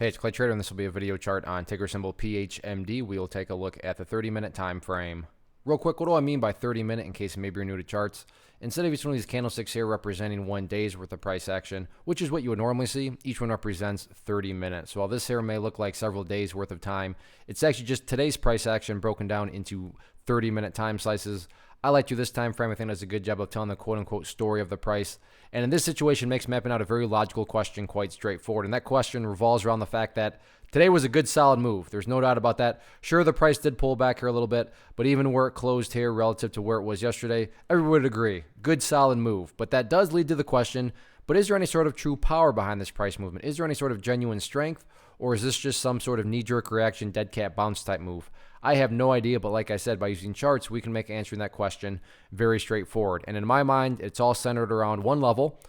Hey, it's Clay Trader, and this will be a video chart on ticker symbol PHMD. We will take a look at the 30-minute time frame. Real quick, what do I mean by 30-minute in case maybe you're new to charts? Instead of each one of these candlesticks here representing 1 day's worth of price action, which is what you would normally see, each one represents 30 minutes. So while this here may look like several days worth of time, it's actually just today's price action broken down into 30-minute time slices. I like to this time frame. I think does a good job of telling the quote-unquote story of the price. And in this situation, makes mapping out a very logical question quite straightforward. And that question revolves around the fact that today was a good solid move. There's no doubt about that. Sure, the price did pull back here a little bit, but even where it closed here relative to where it was yesterday, everyone would agree. Good solid move. But that does lead to the question, but is there any sort of true power behind this price movement? Is there any sort of genuine strength? Or is this just some sort of knee-jerk reaction, dead cat bounce type move? I have no idea, but like I said, by using charts, we can make answering that question very straightforward. And in my mind, it's all centered around one level,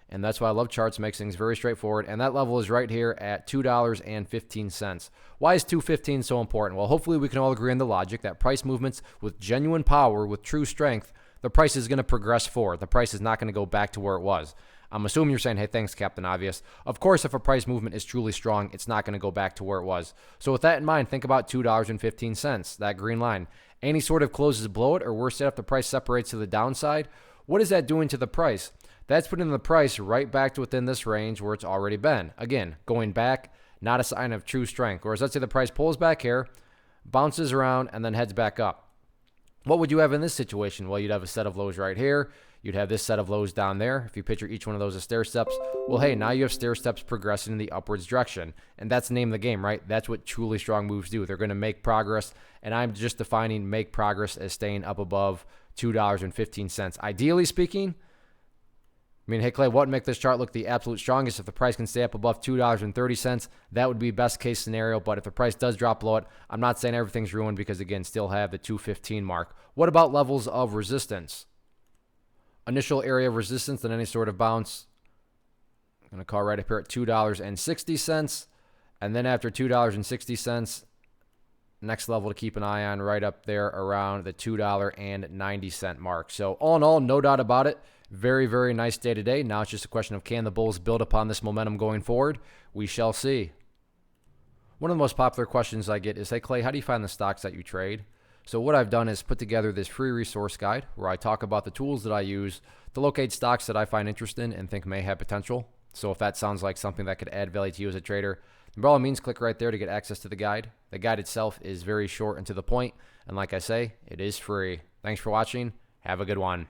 and that's why I love charts, makes things very straightforward. And that level is right here at $2.15. Why is $2.15 so important? Well, hopefully we can all agree on the logic that price movements with genuine power, with true strength, the price is going to progress forward. The price is not going to go back to where it was. I'm assuming you're saying, hey, thanks, Captain Obvious. Of course, if a price movement is truly strong, it's not going to go back to where it was. So with that in mind, think about $2.15, that green line. Any sort of closes below it, or worse yet, if the price separates to the downside, what is that doing to the price? That's putting the price right back to within this range where it's already been. Again, going back, not a sign of true strength. Whereas let's say the price pulls back here, bounces around, and then heads back up. What would you have in this situation? Well, you'd have a set of lows right here. You'd have this set of lows down there. If you picture each one of those as stair steps, well, hey, now you have stair steps progressing in the upwards direction. And that's the name of the game, right? That's what truly strong moves do. They're going to make progress. And I'm just defining make progress as staying up above $2.15. Ideally speaking, I mean, hey, Clay, what would make this chart look the absolute strongest? If the price can stay up above $2.30, that would be best case scenario. But if the price does drop below it, I'm not saying everything's ruined because, again, still have the 215 mark. What about levels of resistance? Initial area of resistance and any sort of bounce. I'm going to call right up here at $2.60. And then after $2.60, next level to keep an eye on right up there around the $2.90 mark. So all in all, no doubt about it. Very, very nice day today. Now it's just a question of can the bulls build upon this momentum going forward? We shall see. One of the most popular questions I get is, hey, Clay, how do you find the stocks that you trade? So what I've done is put together this free resource guide where I talk about the tools that I use to locate stocks that I find interesting and think may have potential. So if that sounds like something that could add value to you as a trader, then by all means, click right there to get access to the guide. The guide itself is very short and to the point. And like I say, it is free. Thanks for watching. Have a good one.